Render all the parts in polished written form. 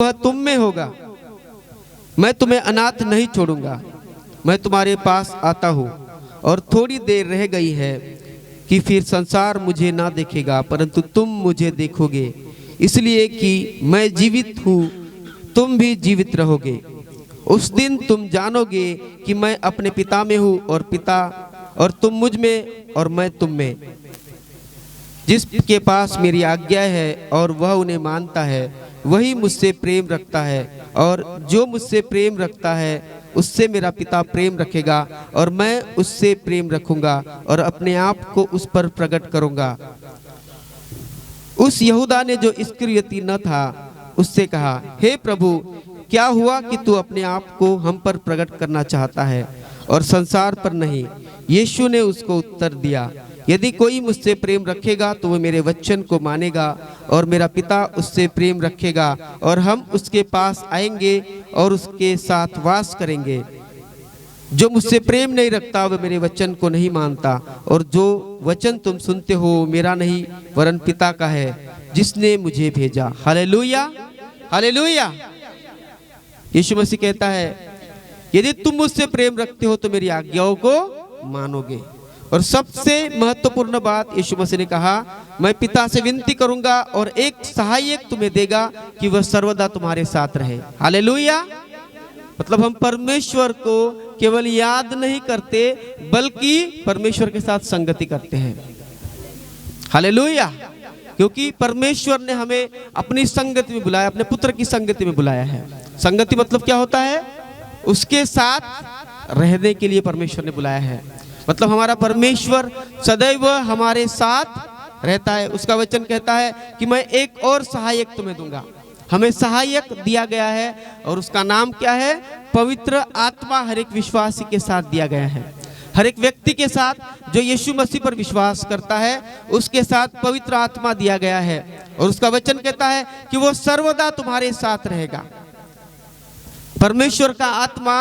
वह तुम में होगा। मैं तुम्हें अनाथ नहीं छोड़ूंगा। मैं तुम्हारे पास आता हूँ। और थोड़ी देर रह गई है कि फिर संसार मुझे ना देखेगा, परंतु तुम मुझे देखोगे, इसलिए कि मैं जीवित हूँ, तुम भी जीवित रहोगे। उस दिन तुम जानोगे कि मैं अपने पिता में हूँ और पिता और तुम मुझ में और मैं तुम में। जिसके पास मेरी आज्ञा है और वह उन्हें मानता है, वही मुझसे प्रेम रखता है, और जो मुझसे प्रेम रखता है उससे मेरा पिता प्रेम रखेगा, और मैं उससे प्रेम रखूंगा और अपने आप को उस पर प्रकट करूंगा। उस यहूदा ने जो इस्करियोती न था उससे कहा, हे प्रभु, क्या हुआ कि तू अपने आप को हम पर प्रकट करना चाहता है और संसार पर नहीं? यीशु ने उसको उत्तर दिया, यदि कोई मुझसे प्रेम रखेगा तो वह मेरे वचन को मानेगा, और मेरा पिता उससे प्रेम रखेगा, और हम उसके पास आएंगे और उसके साथ वास करेंगे। जो मुझसे प्रेम नहीं रखता वह मेरे वचन को नहीं मानता, और जो वचन तुम सुनते हो मेरा नहीं वरन पिता का है जिसने मुझे भेजा। Hallelujah, hallelujah. यीशु मसीह कहता है, यदि तुम मुझसे प्रेम रखते हो तो मेरी आज्ञाओं को मानोगे। और सबसे महत्वपूर्ण बात यीशु मसीह ने कहा, मैं पिता से विनती करूंगा और एक सहायक तुम्हें देगा कि वह सर्वदा तुम्हारे साथ रहे। हालेलुया। मतलब हम परमेश्वर को केवल याद नहीं करते बल्कि परमेश्वर के साथ संगति करते हैं। हालेलुया। क्योंकि परमेश्वर ने हमें अपनी संगति में बुलाया, अपने पुत्र की संगति में बुलाया है। संगति मतलब क्या होता है? उसके साथ रहने के लिए परमेश्वर ने बुलाया है। मतलब हमारा परमेश्वर सदैव हमारे साथ रहता है। उसका वचन कहता है कि मैं एक और सहायक तुम्हें दूंगा। हमें सहायक दिया गया है और उसका नाम क्या है? पवित्र आत्मा हर एक विश्वासी के साथ दिया गया है। हर एक व्यक्ति के साथ जो यीशु मसीह पर विश्वास करता है उसके साथ पवित्र आत्मा दिया गया है, और उसका वचन कहता है कि वो सर्वदा तुम्हारे साथ रहेगा। परमेश्वर का आत्मा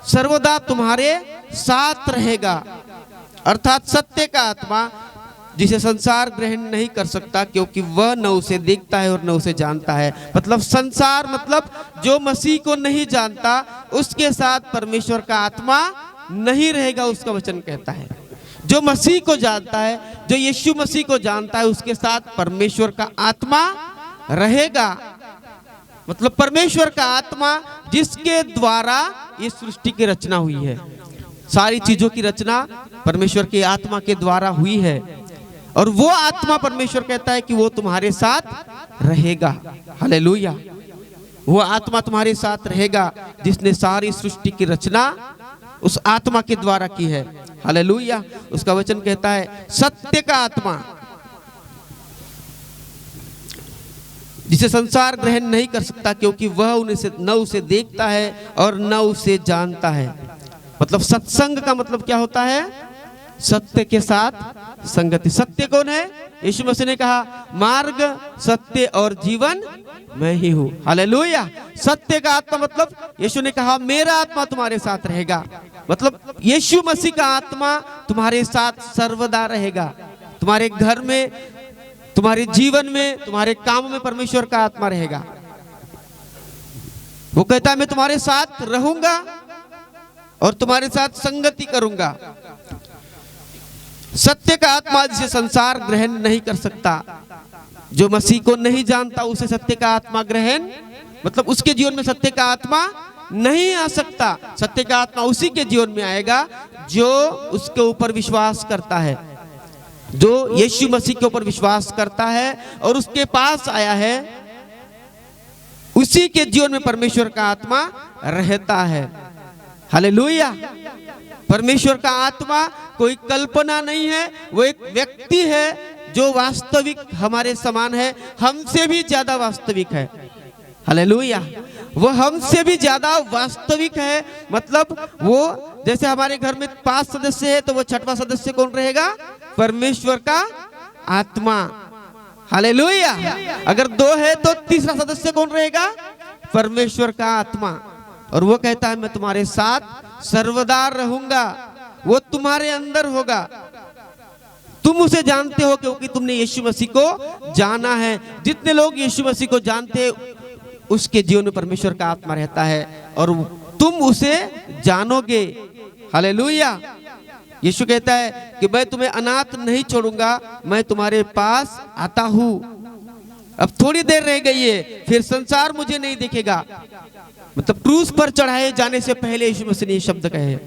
सर्वदा तुम्हारे साथ रहेगा, अर्थात सत्य का आत्मा जिसे संसार ग्रहण नहीं कर सकता, क्योंकि वह न उसे देखता है और न उसे जानता है। मतलब संसार मतलब जो मसीह को नहीं जानता उसके साथ परमेश्वर का आत्मा नहीं रहेगा। उसका वचन कहता है जो मसीह को जानता है, जो यीशु मसीह को जानता है, उसके साथ परमेश्वर का आत्मा रहेगा। मतलब परमेश्वर का आत्मा जिसके द्वारा ये सृष्टि की रचना हुई है, सारी चीजों की रचना परमेश्वर के आत्मा के द्वारा हुई है, और वो आत्मा परमेश्वर कहता है कि वो तुम्हारे साथ रहेगा। हालेलुया। वो आत्मा तुम्हारे साथ रहेगा जिसने सारी सृष्टि की रचना उस आत्मा के द्वारा की है। हालेलुया। उसका वचन कहता है सत्य का आत्मा जिसे संसार ग्रहण नहीं कर सकता, क्योंकि वह उन्हें न उसे देखता है और न उसे जानता है। मतलब सत्संग का मतलब क्या होता है? सत्य के साथ संगति। सत्य कौन है? यीशु मसीह ने कहा, मार्ग, सत्य और जीवन मैं ही हूँ। हालेलुया। सत्य का आत्मा मतलब यीशु ने कहा मेरा आत्मा तुम्हारे साथ रहेगा। मतलब यीशु मसीह का आत्मा तुम्हारे साथ सर्वदा रहेगा। तुम्हारे घर में, तुम्हारे जीवन में, तुम्हारे काम में परमेश्वर का आत्मा रहेगा। वो कहता है मैं तुम्हारे साथ रहूंगा और तुम्हारे साथ संगति करूंगा। सत्य का आत्मा जिसे संसार ग्रहण नहीं कर सकता, जो मसीह को नहीं जानता उसे सत्य का आत्मा ग्रहण, मतलब उसके जीवन में सत्य का आत्मा नहीं आ सकता। सत्य का आत्मा उसी के जीवन में आएगा जो उसके ऊपर विश्वास करता है, जो यीशु मसीह के ऊपर विश्वास करता है और उसके पास आया है, उसी के जीवन में परमेश्वर का आत्मा रहता है। हालेलुया। परमेश्वर का आत्मा कोई कल्पना नहीं है, वो एक व्यक्ति है जो वास्तविक हमारे समान है, हमसे भी ज्यादा वास्तविक है। हालेलुया। वो हमसे भी ज्यादा वास्तविक है। मतलब वो जैसे हमारे घर में 5 सदस्य है तो वो 6वां सदस्य कौन रहेगा? परमेश्वर का आत्मा। हालेलुया। अगर 2 है तो तीसरा सदस्य कौन रहेगा? परमेश्वर का आत्मा। और वो कहता है मैं तुम्हारे साथ सर्वदा रहूंगा। वो तुम्हारे अंदर होगा। तुम उसे जानते हो क्योंकि तुमने यीशु मसीह को जाना है। जितने लोग यीशु मसीह को जानते हैं उसके जीवन में परमेश्वर का आत्मा रहता है और तुम उसे जानोगे। हालेलुया। यीशु कहता है कि मैं तुम्हें अनाथ नहीं छोड़ूंगा, मैं तुम्हारे पास आता हूं। अब थोड़ी देर रह गई है, फिर संसार मुझे नहीं देखेगा। मतलब क्रूस पर चढ़ाए जाने से पहले यीशु मसीह ने ये शब्द कहे।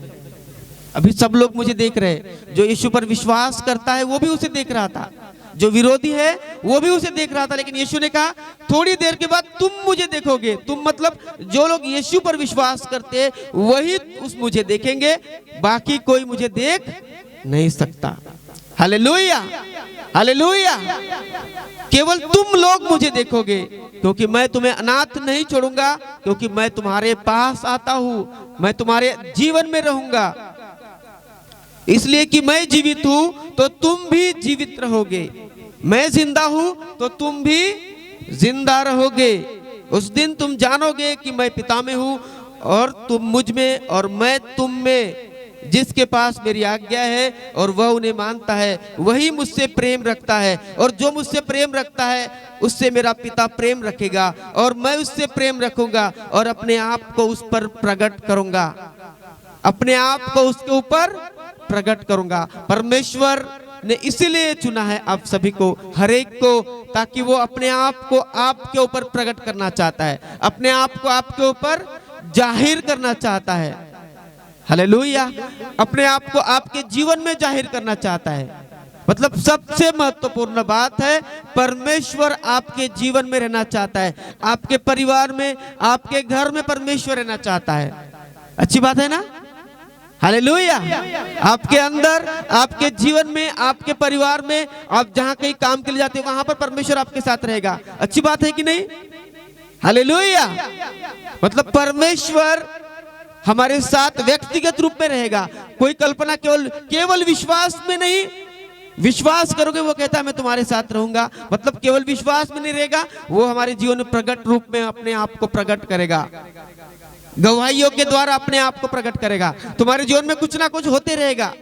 अभी सब लोग मुझे देख रहे हैं। जो यीशु पर विश्वास करता है वो भी उसे देख रहा था, जो विरोधी है वो भी उसे देख रहा था, लेकिन यीशु ने कहा थोड़ी देर के बाद तुम मुझे देखोगे। तुम मतलब जो लोग यीशु पर विश्वास करते हैं वही उस मुझे देखेंगे, बाकी कोई मुझे देख नहीं सकता। Hallelujah, hallelujah. केवल तुम लोग मुझे देखोगे, क्योंकि मैं तुम्हें अनाथ नहीं छोड़ूंगा, क्योंकि मैं तुम्हारे पास आता हूं, मैं तुम्हारे जीवन में रहूंगा। इसलिए कि मैं जीवित हूं तो तुम भी जीवित रहोगे, मैं जिंदा हूं तो तुम भी जिंदा रहोगे। उस दिन तुम जानोगे कि मैं पिता में हूं और तुम मुझ में और मैं तुम में। जिसके पास मेरी आज्ञा है और वह उन्हें मानता है वही मुझसे प्रेम रखता है, और जो मुझसे प्रेम रखता है उससे मेरा पिता प्रेम रखेगा और मैं उससे प्रेम रखूंगा और अपने आप को उस पर प्रकट करूंगा, अपने आप को उसके ऊपर प्रकट करूंगा। परमेश्वर ने इसीलिए चुना है आप सभी को, हर एक को, ताकि वो अपने आप को आपके ऊपर प्रकट करना चाहता है, अपने आप को आपके ऊपर जाहिर करना चाहता है। हालेलुया। अपने आप को आपके जीवन में जाहिर करना चाहता है। मतलब सबसे महत्वपूर्ण बात है, परमेश्वर आपके जीवन में रहना चाहता है, आपके परिवार में, आपके घर में परमेश्वर रहना चाहता है। अच्छी बात है ना? हालेलुया। आपके अंदर, आपके जीवन में, आपके परिवार में, आप जहां कहीं काम के लिए जाते हैं वहां पर परमेश्वर आपके साथ रहेगा। अच्छी बात है कि नहीं? हालेलुया। मतलब परमेश्वर हमारे साथ व्यक्तिगत रूप में रहेगा। कोई कल्पना केवल विश्वास में नहीं, विश्वास करोगे वो कहता है मैं तुम्हारे साथ रहूंगा, मतलब केवल विश्वास में नहीं रहेगा, वो हमारे जीवन में प्रकट रूप में अपने आप को प्रकट करेगा, गवाहियों के द्वारा अपने आप को प्रकट करेगा। तुम्हारे जीवन में कुछ ना कुछ होते रहेगा,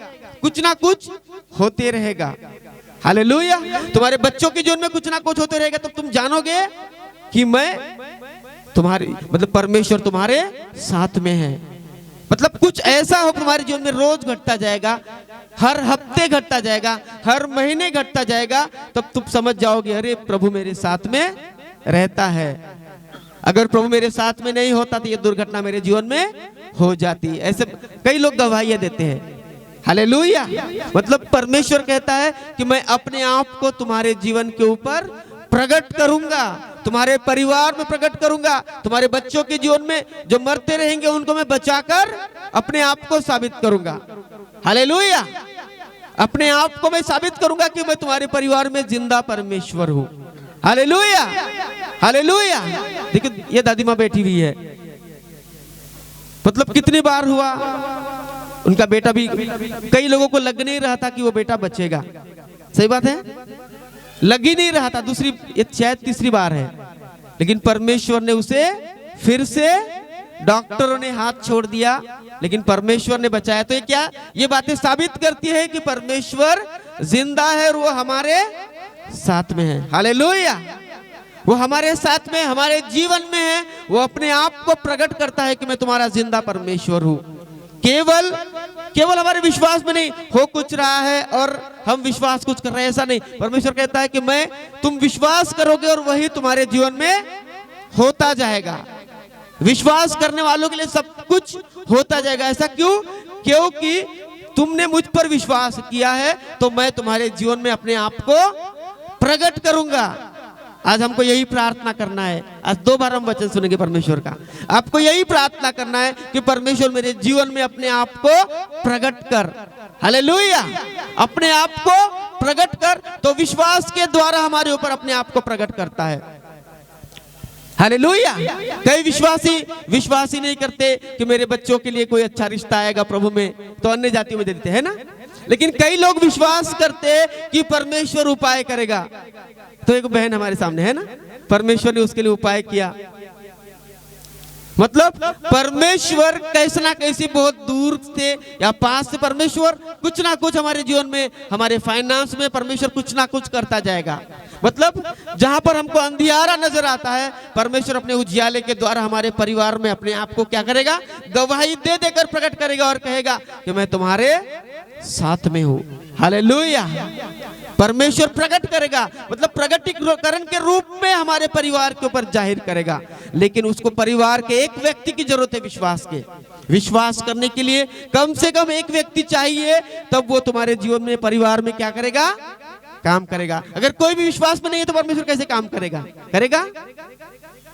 कुछ ना कुछ होते रहेगा। हालेलुया। तुम्हारे बच्चों के जीवन में कुछ ना कुछ होते रहेगा, तब तुम जानोगे कि मैं तुम्हारे, मतलब परमेश्वर तुम्हारे साथ में है। मतलब कुछ ऐसा हो तुम्हारे जीवन में, रोज घटता जाएगा, हर हफ्ते घटता जाएगा, हर महीने घटता जाएगा, तब तुम समझ जाओगे अरे प्रभु मेरे साथ में रहता है। अगर प्रभु मेरे साथ में नहीं होता तो ये दुर्घटना मेरे जीवन में हो जाती। ऐसे कई लोग गवाहियां देते हैं। हालेलुया। मतलब परमेश्वर कहता है कि मैं अपने आप को तुम्हारे जीवन के ऊपर प्रकट करूंगा, तुम्हारे परिवार में प्रकट करूंगा, तुम्हारे बच्चों के जीवन में जो मरते रहेंगे उनको मैं बचाकर अपने आप को साबित करूंगा। हालेलुया। अपने आप को मैं साबित करूंगा कि मैं तुम्हारे परिवार में जिंदा परमेश्वर हूं। Hallelujah, hallelujah. देखिए ये दादी माँ बैठी हुई है, मतलब कितनी बार हुआ उनका बेटा भी, कई लोगों को लग नहीं रहा था कि वो बेटा बचेगा। सही बात है, लग ही नहीं रहा था। दूसरी, ये शायद तीसरी बार है, लेकिन परमेश्वर ने उसे फिर से, डॉक्टरों ने हाथ छोड़ दिया लेकिन परमेश्वर ने बचाया। तो ये क्या, ये बातें साबित करती है कि परमेश्वर जिंदा है और वो हमारे साथ में है। हालेलुया। वो हमारे साथ में, हमारे जीवन में है। वो अपने आप को प्रकट करता है कि मैं तुम्हारा जिंदा परमेश्वर हूं। केवल हमारे विश्वास में नहीं, हो कुछ रहा है और हम विश्वास कुछ कर रहे हैं, ऐसा नहीं। परमेश्वर कहता है कि मैं, तुम विश्वास करोगे और वही तुम्हारे जीवन में होता जाएगा। विश्वास करने वालों के लिए सब कुछ होता जाएगा। ऐसा क्यों? क्योंकि तुमने मुझ पर विश्वास किया है तो मैं तुम्हारे जीवन में अपने आप को प्रकट करूंगा। आज हमको यही प्रार्थना करना है। आज 2 बार हम वचन सुनेंगे परमेश्वर का। आपको यही प्रार्थना करना है कि परमेश्वर मेरे जीवन में अपने आप को प्रकट कर। हालेलुया। अपने आप को प्रकट कर, तो विश्वास के द्वारा हमारे ऊपर अपने आप को प्रकट करता है। हालेलुया। कई विश्वासी नहीं करते कि मेरे बच्चों के लिए कोई अच्छा रिश्ता आएगा प्रभु में, तो अन्य जातियों में दे देते हैं ना। लेकिन कई लोग विश्वास करते कि परमेश्वर उपाय करेगा। तो एक बहन हमारे सामने है ना, परमेश्वर ने उसके लिए उपाय किया। मतलब परमेश्वर कैसे ना कैसे, बहुत दूर से या पास से, परमेश्वर कुछ ना कुछ हमारे जीवन में, हमारे फाइनेंस में परमेश्वर कुछ ना कुछ करता जाएगा। मतलब जहां पर हमको अंधियारा नजर आता है, परमेश्वर अपने उजियाले के द्वारा हमारे परिवार में अपने आप को क्या करेगा, गवाही दे देकर प्रकट करेगा और कहेगा कि मैं तुम्हारे साथ में हूं। हालेलुया। परमेश्वर प्रकट करेगा, मतलब प्रकटीकरण के रूप में हमारे परिवार के ऊपर जाहिर करेगा। लेकिन उसको परिवार के एक व्यक्ति की जरूरत है विश्वास के। विश्वास करने के लिए कम से कम एक व्यक्ति चाहिए, तब वो तुम्हारे जीवन में परिवार में क्या करेगा, काम करेगा। अगर कोई भी विश्वास में नहीं है तो परमेश्वर कैसे काम करेगा, करेगा।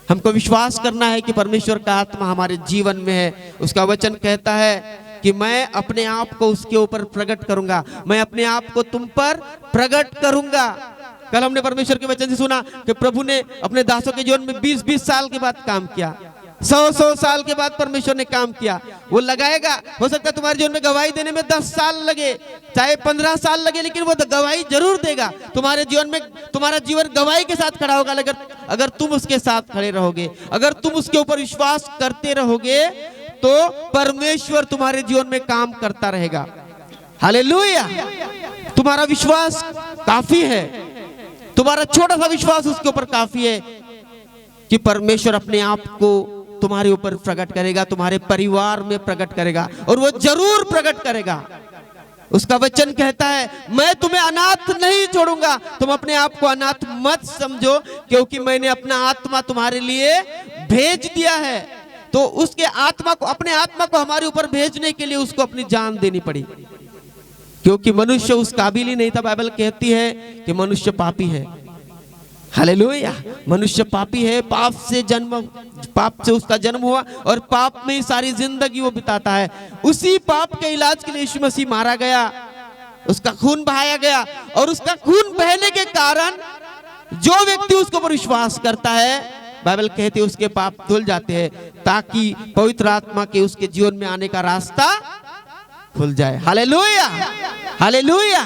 हमको विश्वास करना है कि परमेश्वर का आत्मा हमारे जीवन में है। उसका वचन कहता है कि मैं अपने आप को उसके ऊपर प्रकट करूंगा, मैं अपने आप को तुम पर प्रकट करूंगा। कल हमने परमेश्वर के वचन से सुना कि प्रभु ने अपने दासों के जीवन में 20-20 साल के बाद काम किया, 100-100 साल के बाद परमेश्वर ने काम किया। वो लगाएगा। हो सकता है तुम्हारे जीवन में गवाही देने में 10 साल लगे, चाहे 15 साल लगे, लेकिन वो गवाही जरूर देगा। तुम्हारे जीवन में तुम्हारा जीवन गवाही के साथ खड़ा होगा अगर तुम उसके साथ खड़े रहोगे, अगर तुम उसके ऊपर विश्वास करते रहोगे तो परमेश्वर तुम्हारे जीवन में काम करता रहेगा। हालेलुया। तुम्हारा विश्वास काफी है, तुम्हारा छोटा सा विश्वास उसके ऊपर काफी है कि परमेश्वर अपने आप को तुम्हारे ऊपर प्रकट करेगा, तुम्हारे परिवार में प्रकट करेगा, और वो जरूर प्रकट करेगा। उसका वचन कहता है मैं तुम्हें अनाथ नहीं छोड़ूंगा, तुम अपने आप को अनाथ मत समझो, क्योंकि मैंने अपना आत्मा तुम्हारे लिए भेज दिया है। तो उसके आत्मा को, अपने आत्मा को हमारे ऊपर भेजने के लिए उसको अपनी जान देनी पड़ी, क्योंकि मनुष्य उस काबिल ही नहीं था। बाइबल कहती है कि मनुष्य पापी है। हालेलुया। मनुष्य पापी है, पाप से उसका जन्म हुआ और पाप में ही सारी जिंदगी वो बिताता है। उसी पाप के इलाज के लिए यीशु मसीह मारा गया, उसका खून बहाया गया, और उसका खून बहने के कारण जो व्यक्ति उसके ऊपर विश्वास करता है, बाइबल कहती है उसके पाप धुल जाते हैं, ताकि पवित्र आत्मा के उसके जीवन में आने का रास्ता खुल जाए। Hallelujah, hallelujah.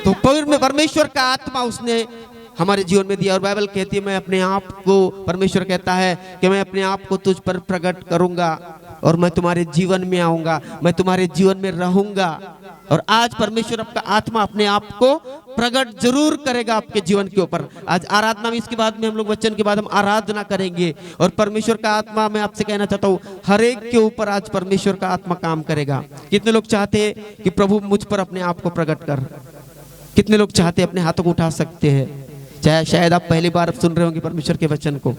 तो परमेश्वर का आत्मा उसने हमारे जीवन में दिया, और बाइबल कहती है मैं अपने आप को, परमेश्वर कहता है कि मैं अपने आप को तुझ पर प्रकट करूंगा और मैं तुम्हारे जीवन में आऊंगा, मैं तुम्हारे जीवन में रहूंगा। और आज परमेश्वर आपका आत्मा अपने आप को प्रकट जरूर करेगा आपके जीवन के ऊपर। आज आराधना में, इसके बाद में हम लोग वचन के बाद हम आराधना करेंगे, और परमेश्वर का आत्मा, मैं आपसे कहना चाहता हूँ, हर एक के ऊपर आज परमेश्वर का आत्मा काम करेगा। कितने लोग चाहते हैं कि प्रभु मुझ पर अपने आप को प्रकट कर? कितने लोग चाहते हैं? अपने हाथों को उठा सकते हैं। चाहे शायद आप पहली बार सुन रहे होंगे परमेश्वर के वचन को।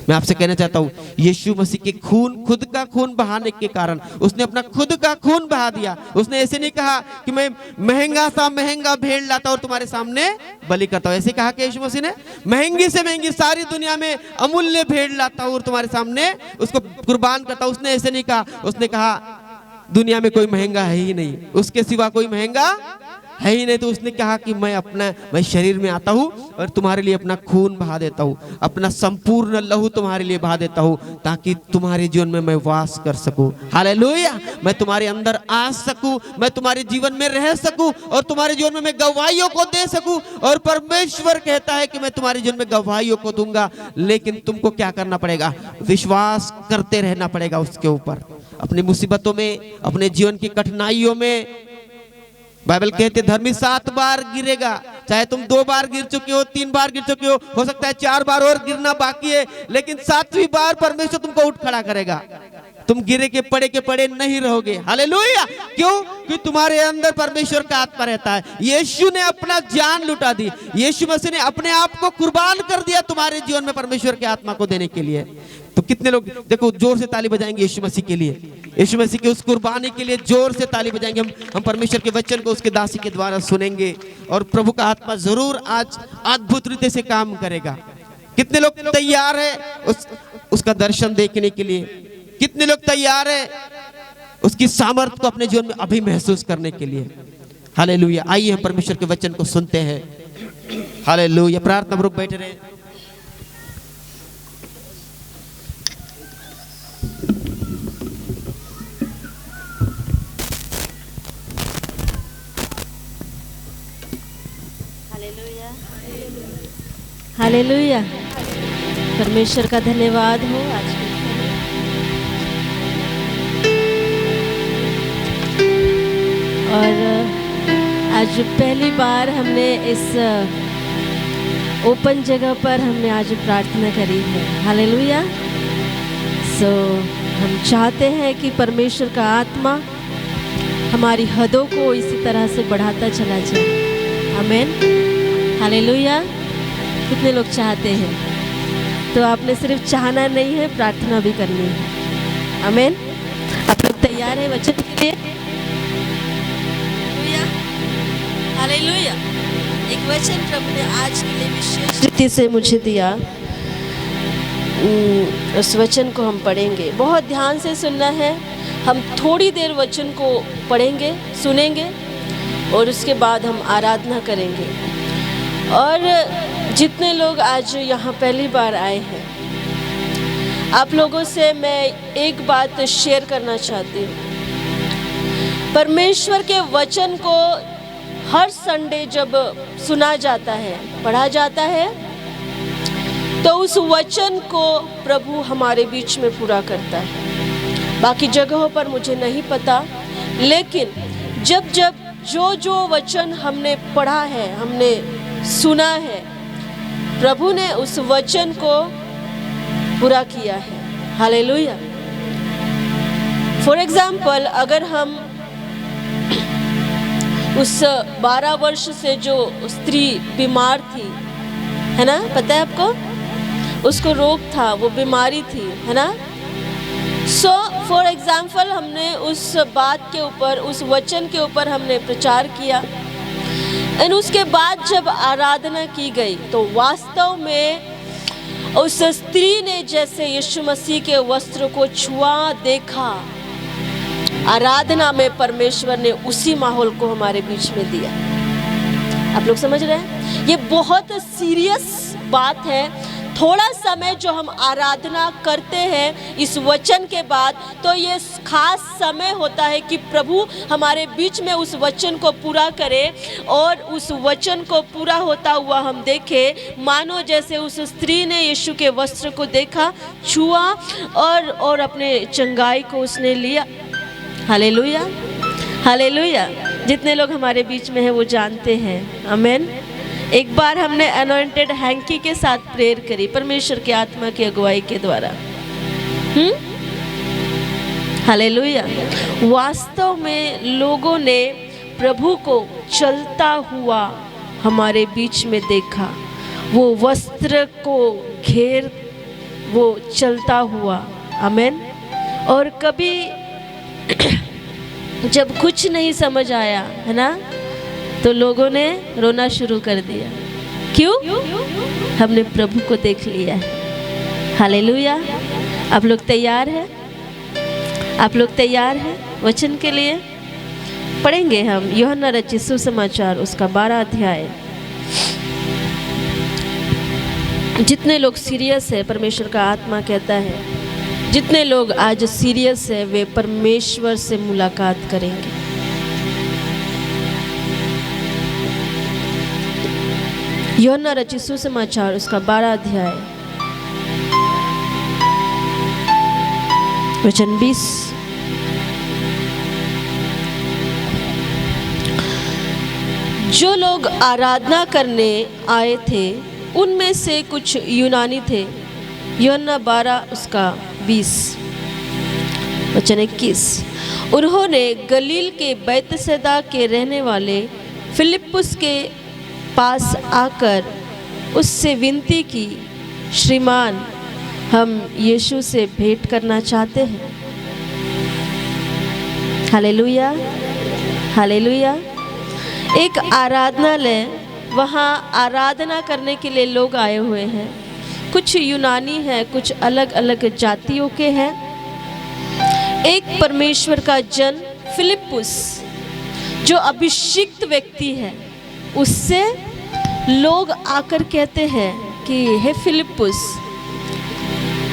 मैं आपसे कहना चाहता हूँ, यीशु मसीह के खून, खुद का खून बहाने के कारण उसने अपना खुद का खून बहा दिया। उसने ऐसे नहीं कहा कि मैं महंगा भेड़ लाता और तुम्हारे सामने बलि करता हूँ। ऐसे कहा कि यीशु मसीह ने महंगी से महंगी सारी दुनिया में अमूल्य भेड़ लाता हूँ और तुम्हारे सामने उसको कुर्बान करता हूँ। उसने ऐसे नहीं कहा। उसने कहा दुनिया में कोई महंगा है ही नहीं, उसके सिवा कोई महंगा है ही नहीं। तो उसने कहा कि मैं शरीर में आता हूँ और तुम्हारे लिए अपना खून बहा देता हूँ, अपना संपूर्ण लहू तुम्हारे लिए बहा देता हूँ, ताकि तुम्हारे जीवन में मैं वास कर सकूं। हालेलुया। मैं तुम्हारे अंदर आ सकूं, मैं तुम्हारे जीवन में रह सकूं, और तुम्हारे जीवन में मैं गवाहियों को दे सकूं। और परमेश्वर कहता है कि मैं तुम्हारे जीवन में गवाहियों को दूंगा, लेकिन तुमको क्या करना पड़ेगा? विश्वास करते रहना पड़ेगा उसके ऊपर। अपनी मुसीबतों में, अपने जीवन की कठिनाइयों में, बाइबल कहते धर्मी 7 बार गिरेगा। चाहे तुम 2 बार गिर चुके हो, 3 बार गिर चुके हो सकता है 4 बार और गिरना बाकी है, लेकिन 7वीं बार परमेश्वर तुमको उठ खड़ा करेगा। तुम गिरे के पड़े नहीं रहोगे। हालेलुया। क्यों? कि तुम्हारे अंदर परमेश्वर का आत्मा रहता है। यीशु ने अपना जान लुटा दी, यीशु मसीह ने अपने आप को कुर्बान कर दिया तुम्हारे जीवन में परमेश्वर के आत्मा को देने के लिए। तो कितने लोग देखो जोर से ताली बजाएंगे यीशु मसीह के लिए, यीशु मसीह की उस कुर्बानी के लिए जोर से ताली बजाएंगे। हम परमेश्वर के वचन को उसके दासी के द्वारा सुनेंगे, और प्रभु का आत्मा जरूर आज अद्भुत रीति से काम करेगा। कितने लोग तैयार है उसका दर्शन देखने के लिए? कितने लोग तैयार है उसकी सामर्थ को अपने जीवन में अभी महसूस करने के लिए? हालेलुया। आइए हम परमेश्वर के वचन को सुनते हैं। हालेलुया। प्रार्थना में रुक बैठे रहे। हालेलुया। परमेश्वर का धन्यवाद हो आज के और आज पहली बार हमने इस ओपन जगह पर हमने आज प्रार्थना करी है। हालेलुया। सो हम चाहते हैं कि परमेश्वर का आत्मा हमारी हदों को इसी तरह से बढ़ाता चला जाए। आमीन। हालेलुया। कितने लोग चाहते हैं? तो आपने सिर्फ चाहना नहीं है, प्रार्थना भी करनी है। आमीन। आप लोग तैयार हैं वचन के लिए? हालेलुया। एक वचन प्रभु ने आज के लिए विशेष रीति से मुझे दिया। उस वचन को हम पढ़ेंगे। बहुत ध्यान से सुनना है। हम थोड़ी देर वचन को पढ़ेंगे, सुनेंगे और उसके बाद हम आराधना करेंगे। और जितने लोग आज यहाँ पहली बार आए हैं, आप लोगों से मैं एक बात शेयर करना चाहती हूँ। परमेश्वर के वचन को हर संडे जब सुना जाता है, पढ़ा जाता है, तो उस वचन को प्रभु हमारे बीच में पूरा करता है। बाकी जगहों पर मुझे नहीं पता, लेकिन जब जब जो वचन हमने पढ़ा है, हमने सुना है, प्रभु ने उस वचन को पूरा किया है। हालेलुया। फॉर एग्जाम्पल, अगर हम उस 12 वर्ष से जो स्त्री बीमार थी, है ना, पता है आपको, उसको रोग था, वो बीमारी थी, है ना। सो फॉर एग्जाम्पल हमने उस बात के ऊपर, उस वचन के ऊपर हमने प्रचार किया। और उसके बाद जब आराधना की गई तो वास्तव में उस स्त्री ने जैसे यीशु मसीह के वस्त्र को छुआ, देखा, आराधना में परमेश्वर ने उसी माहौल को हमारे बीच में दिया। आप लोग समझ रहे हैं? ये बहुत सीरियस बात है। थोड़ा समय जो हम आराधना करते हैं इस वचन के बाद, तो ये खास समय होता है कि प्रभु हमारे बीच में उस वचन को पूरा करे। और उस वचन को पूरा होता हुआ हम देखें, मानो जैसे उस स्त्री ने यीशु के वस्त्र को देखा, छुआ और अपने चंगाई को उसने लिया। हालेलुया। हालेलुया। जितने लोग हमारे बीच में हैं वो जानते हैं। आमीन। एक बार हमने अनॉइंटेड हैंकी के साथ प्रेयर करी परमेश्वर की आत्मा की अगुवाई के द्वारा। हालेलुया। वास्तव में लोगों ने प्रभु को चलता हुआ हमारे बीच में देखा, वो वस्त्र को घेर वो चलता हुआ। आमीन। और कभी जब कुछ नहीं समझ आया, है ना, तो लोगों ने रोना शुरू कर दिया। क्यों? हमने प्रभु को देख लिया है। हालेलुया। आप लोग तैयार हैं? आप लोग तैयार हैं वचन के लिए? पढ़ेंगे हम यूहन्ना रचित सुसमाचार उसका 12 अध्याय। जितने लोग सीरियस है, परमेश्वर का आत्मा कहता है, जितने लोग आज सीरियस है वे परमेश्वर से मुलाकात करेंगे। यूहन्ना रचित सुसमाचार उसका 12 अध्याय वचन 20। जो लोग आराधना करने आए थे उनमें से कुछ यूनानी थे। यूहन्ना 12 उसका 20 वचन 21। उन्होंने गलील के बैतसैदा के रहने वाले फिलिप्पुस के पास आकर उससे विनती की, श्रीमान, हम यीशु से भेंट करना चाहते हैं। हालेलुया। हालेलुया। एक आराधनालय, वहाँ आराधना करने के लिए लोग आए हुए हैं। कुछ यूनानी है, कुछ अलग अलग जातियों के हैं। एक परमेश्वर का जन फिलिप्पुस जो अभिषिक्त व्यक्ति है, उससे लोग आकर कहते हैं कि हे फिलिप्पुस,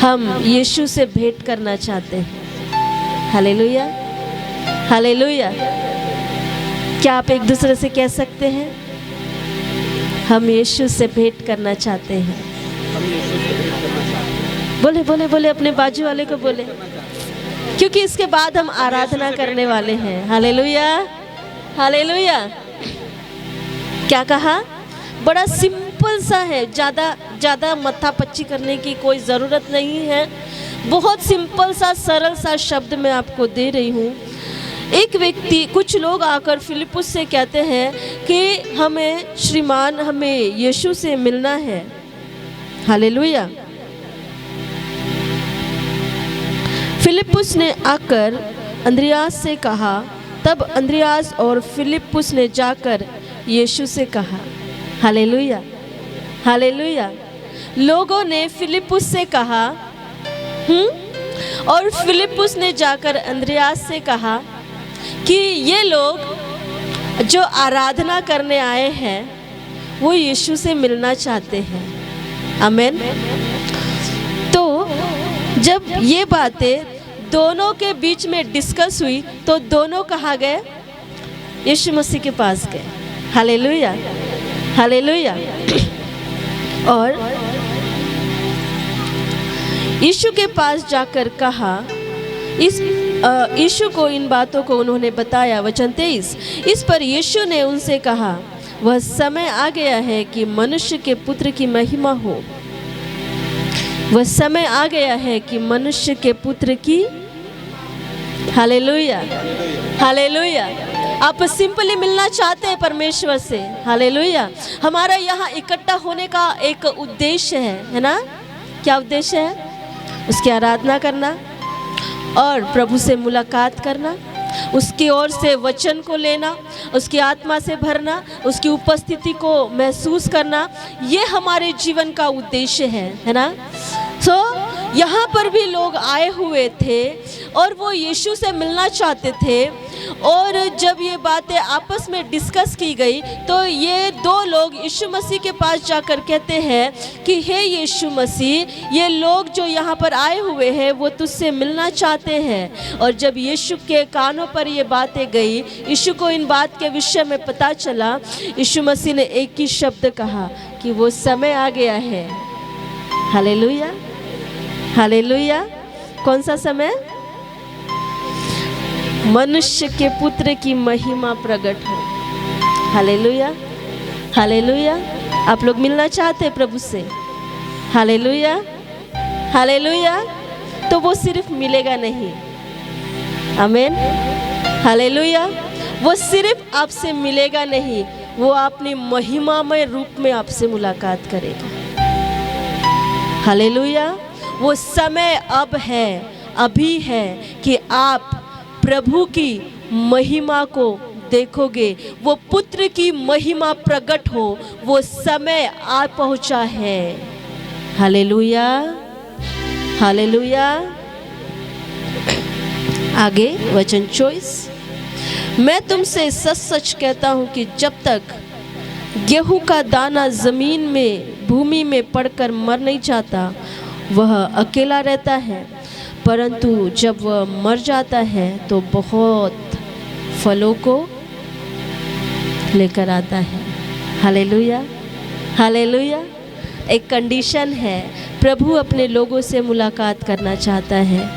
हम यीशु से भेंट करना चाहते हैं। हालेलुया। हालेलुया। क्या आप एक दूसरे से कह सकते हैं, हम यीशु से भेंट करना चाहते हैं? बोले बोले बोले, अपने बाजू वाले को बोले, क्योंकि इसके बाद हम आराधना करने वाले हैं। हालेलुया। हालेलुया। क्या कहा? बड़ा सिंपल सिंपल सा है, ज़्यादा मत्थापच्ची करने की कोई ज़रूरत नहीं है। बहुत सिंपल सा सरल सा शब्द मैं आपको दे रही हूँ। एक व्यक्ति, कुछ लोग आकर फिलिपुस से कहते हैं कि हमें श्रीमान, हमें यीशु से मिलना है। हालेलुया। फिलिपुस ने आकर अंद्रियास से कहा, तब अंद्रियास और फिलिपुस ने जाकर यीशु से कहा। Hallelujah, hallelujah. लोगों ने फिलिपुस से कहा, और फिलिपुस ने जाकर अंद्रियास से कहा कि ये लोग जो आराधना करने आए हैं वो यीशु से मिलना चाहते हैं। आमीन। तो जब ये बातें दोनों के बीच में डिस्कस हुई तो दोनों कहाँ गए? यीशु मसीह के पास गए। Hallelujah, hallelujah. और यीशु के पास जाकर कहा, यीशु को इन बातों को उन्होंने बताया। वचन 23, इस पर यीशु ने उनसे कहा, वह समय आ गया है कि मनुष्य के पुत्र की महिमा हो। वह समय आ गया है कि मनुष्य के पुत्र की, हालेलुया, हालेलुया। आप सिंपली मिलना चाहते हैं परमेश्वर से। हालेलुया। हमारा यहाँ इकट्ठा होने का एक उद्देश्य है ना? क्या उद्देश्य है? उसकी आराधना करना और प्रभु से मुलाकात करना, उसकी ओर से वचन को लेना, उसकी आत्मा से भरना, उसकी उपस्थिति को महसूस करना, ये हमारे जीवन का उद्देश्य है ना? यहाँ पर भी लोग आए हुए थे और वो यीशु से मिलना चाहते थे। और जब ये बातें आपस में डिस्कस की गई तो ये दो लोग यीशु मसीह के पास जाकर कहते हैं कि हे यीशु मसीह, ये लोग जो यहाँ पर आए हुए हैं वो तुझसे मिलना चाहते हैं। और जब यीशु के कानों पर ये बातें गई, यीशु को इन बात के विषय में पता चला, यीशु मसीह ने एक ही शब्द कहा कि वो समय आ गया है। Hallelujah, hallelujah. कौन सा समय? मनुष्य के पुत्र की महिमा प्रकट हो। Hallelujah, hallelujah. आप लोग मिलना चाहते हैं प्रभु से? Hallelujah, hallelujah. तो वो सिर्फ मिलेगा नहीं। आमीन, हालेलुया। वो सिर्फ आपसे मिलेगा नहीं, वो अपनी महिमामय रूप में आपसे मुलाकात करेगा। हालेलुया। वो समय अब है, अभी है कि आप प्रभु की महिमा को देखोगे। वो पुत्र की महिमा प्रकट हो, वो समय आ पहुंचा है। Hallelujah, hallelujah. आगे वचन 24, मैं तुमसे सच सच कहता हूं कि जब तक गेहूं का दाना जमीन में, भूमि में पड़कर मर नहीं जाता, वह अकेला रहता है, परंतु जब वह मर जाता है तो बहुत फलों को लेकर आता है। Hallelujah, hallelujah. एक कंडीशन है, प्रभु अपने लोगों से मुलाकात करना चाहता है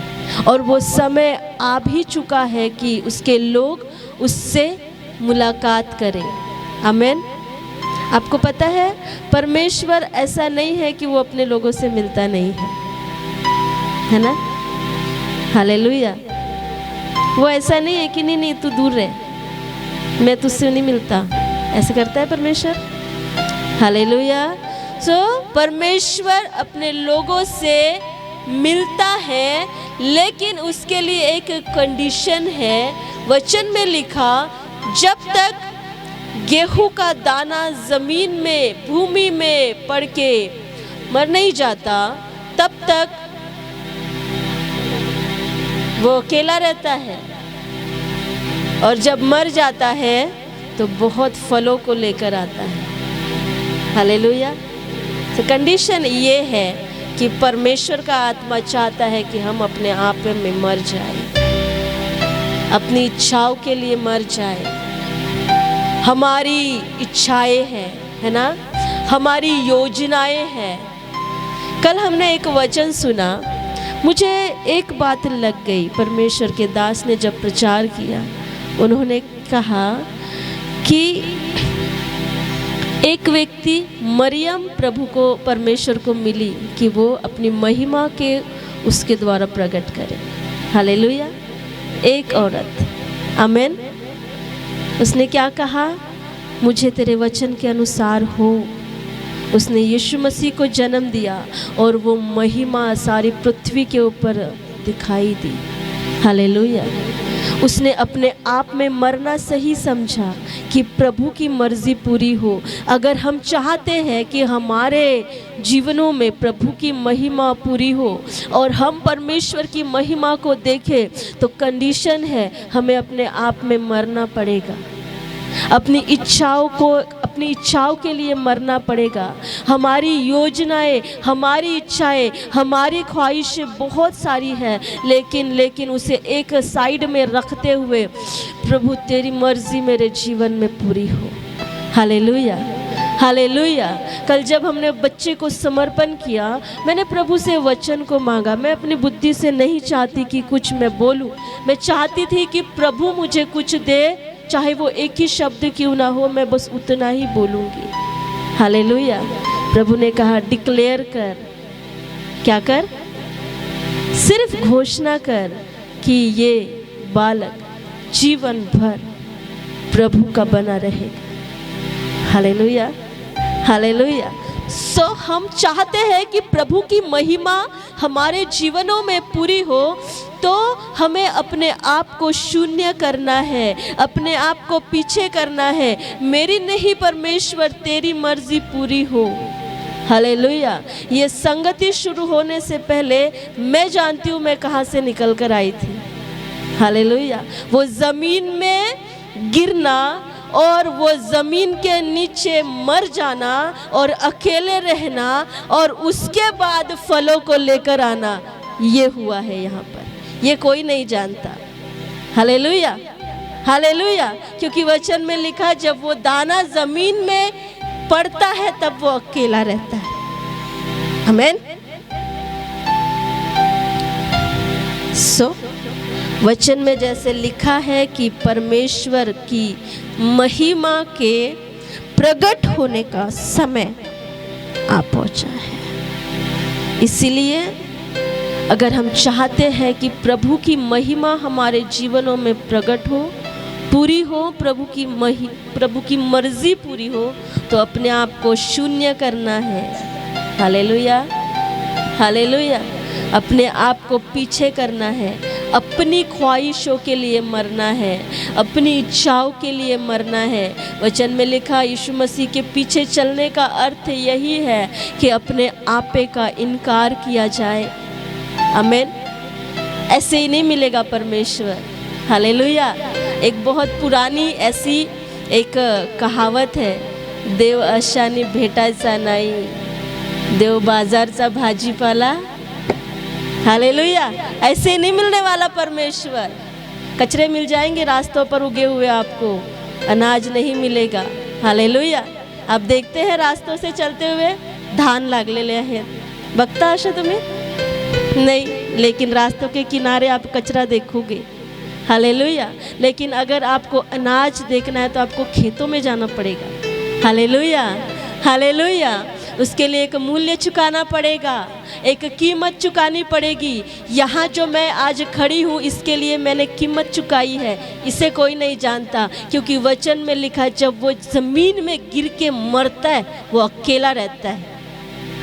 और वो समय आ भी चुका है कि उसके लोग उससे मुलाकात करें। आमीन। आपको पता है, परमेश्वर ऐसा नहीं है कि वो अपने लोगों से मिलता नहीं है ना? हालेलुया। वो ऐसा नहीं है कि नहीं तू दूर रह, मैं तुझसे नहीं मिलता, ऐसे करता है परमेश्वर। हालेलुया। परमेश्वर अपने लोगों से मिलता है, लेकिन उसके लिए एक कंडीशन है। वचन में लिखा, जब तक गेहूं का दाना जमीन में, भूमि में पड़ के मर नहीं जाता, तब तक वो अकेला रहता है, और जब मर जाता है तो बहुत फलों को लेकर आता है। हालेलुया। तो कंडीशन ये है कि परमेश्वर का आत्मा चाहता है कि हम अपने आप में मर जाए, अपनी इच्छाओं के लिए मर जाए। हमारी इच्छाएं हैं, है ना? हमारी योजनाएं हैं। कल हमने एक वचन सुना, मुझे एक बात लग गई। परमेश्वर के दास ने जब प्रचार किया, उन्होंने कहा कि एक व्यक्ति मरियम प्रभु को, परमेश्वर को मिली कि वो अपनी महिमा के उसके द्वारा प्रकट करे। हालेलुया। एक औरत, आमेन। उसने क्या कहा? मुझे तेरे वचन के अनुसार हो। उसने यीशु मसीह को जन्म दिया और वो महिमा सारी पृथ्वी के ऊपर दिखाई दी। हालेलुया। उसने अपने आप में मरना सही समझा कि प्रभु की मर्जी पूरी हो। अगर हम चाहते हैं कि हमारे जीवनों में प्रभु की महिमा पूरी हो और हम परमेश्वर की महिमा को देखें, तो कंडीशन है हमें अपने आप में मरना पड़ेगा। अपनी इच्छाओं के लिए मरना पड़ेगा। हमारी योजनाएं, हमारी इच्छाएं, हमारी ख्वाहिशें बहुत सारी हैं, लेकिन उसे एक साइड में रखते हुए, प्रभु तेरी मर्जी मेरे जीवन में पूरी हो। Hallelujah, hallelujah. कल जब हमने बच्चे को समर्पण किया, मैंने प्रभु से वचन को मांगा। मैं अपनी बुद्धि से नहीं चाहती कि कुछ मैं बोलूं, मैं चाहती थी कि प्रभु मुझे कुछ दे, चाहे वो एक ही शब्द क्यों ना हो, मैं बस उतना ही बोलूँगी। हालेलुया। प्रभु ने कहा डिक्लेयर कर। क्या कर? सिर्फ घोषणा कर कि ये बालक जीवन भर प्रभु का बना रहेगा। Hallelujah, hallelujah. हम चाहते हैं कि प्रभु की महिमा हमारे जीवनों में पूरी हो, तो हमें अपने आप को शून्य करना है, अपने आप को पीछे करना है। मेरी नहीं परमेश्वर तेरी मर्जी पूरी हो। हालेलुया। ये संगति शुरू होने से पहले मैं जानती हूँ मैं कहाँ से निकल कर आई थी। हालेलुया। वो ज़मीन में गिरना और वो ज़मीन के नीचे मर जाना और अकेले रहना और उसके बाद फलों को लेकर आना, ये हुआ है यहाँ पर। ये कोई नहीं जानता। Hallelujah, hallelujah. क्योंकि वचन में लिखा, जब वो दाना ज़मीन में पड़ता है तब वो अकेला रहता है। आमीन। वचन में जैसे लिखा है कि परमेश्वर की महिमा के प्रकट होने का समय आ पहुंचा है। इसीलिए अगर हम चाहते हैं कि प्रभु की महिमा हमारे जीवनों में प्रकट हो, पूरी हो, प्रभु की मर्जी पूरी हो, तो अपने आप को शून्य करना है। Hallelujah, hallelujah. अपने आप को पीछे करना है, अपनी ख्वाहिशों के लिए मरना है, अपनी इच्छाओं के लिए मरना है। वचन में लिखा, यीशु मसीह के पीछे चलने का अर्थ यही है कि अपने आपे का इनकार किया जाए। आमीन। ऐसे ही नहीं मिलेगा परमेश्वर। हालेलुया। एक बहुत पुरानी ऐसी एक कहावत है, देव अशानी भेटायचा नाही, देव बाजारचा भाजीपाला। हालेलुया। ऐसे नहीं मिलने वाला परमेश्वर। कचरे मिल जाएंगे रास्तों पर उगे हुए, आपको अनाज नहीं मिलेगा। हालेलुया। आप देखते हैं रास्तों से चलते हुए धान लागलेले आहेत, बघता अशा तुम्हें नहीं, लेकिन रास्तों के किनारे आप कचरा देखोगे। हालेलुया। लेकिन अगर आपको अनाज देखना है तो आपको खेतों में जाना पड़ेगा। Hallelujah, hallelujah. उसके लिए एक मूल्य चुकाना पड़ेगा, एक कीमत चुकानी पड़ेगी। यहाँ जो मैं आज खड़ी हूँ, इसके लिए मैंने कीमत चुकाई है। इसे कोई नहीं जानता, क्योंकि वचन में लिखा है, जब वो ज़मीन में गिर के मरता है वो अकेला रहता है।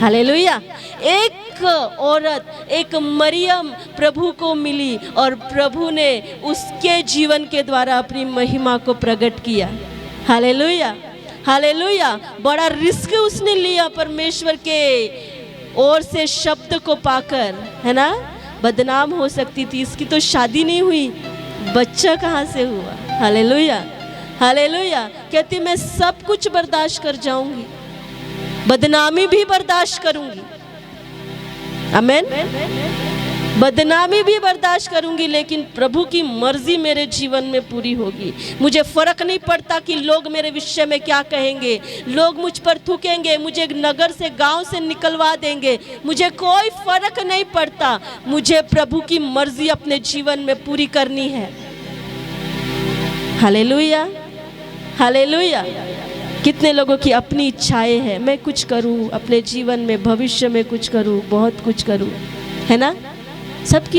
हालेलुया। एक औरत, एक मरियम प्रभु को मिली और प्रभु ने उसके जीवन के द्वारा अपनी महिमा को प्रकट किया। Hallelujah, hallelujah. बड़ा रिस्क उसने लिया परमेश्वर के ओर से शब्द को पाकर, है ना। बदनाम हो सकती थी, इसकी तो शादी नहीं हुई, बच्चा कहाँ से हुआ। Hallelujah, hallelujah. कहती मैं सब कुछ बर्दाश्त कर जाऊंगी, बदनामी भी बर्दाश्त करूंगी। आमीन। बदनामी भी बर्दाश्त करूंगी, लेकिन प्रभु की मर्जी मेरे जीवन में पूरी होगी। मुझे फर्क नहीं पड़ता कि लोग मेरे विषय में क्या कहेंगे, लोग मुझ पर थूकेंगे, मुझे नगर से, गांव से निकलवा देंगे, मुझे कोई फर्क नहीं पड़ता। मुझे प्रभु की मर्जी अपने जीवन में पूरी करनी है। Hallelujah, hallelujah. कितने लोगों की अपनी इच्छाएं हैं, मैं कुछ करूं अपने जीवन में, भविष्य में कुछ करूं, बहुत कुछ करूं, है ना। सबकी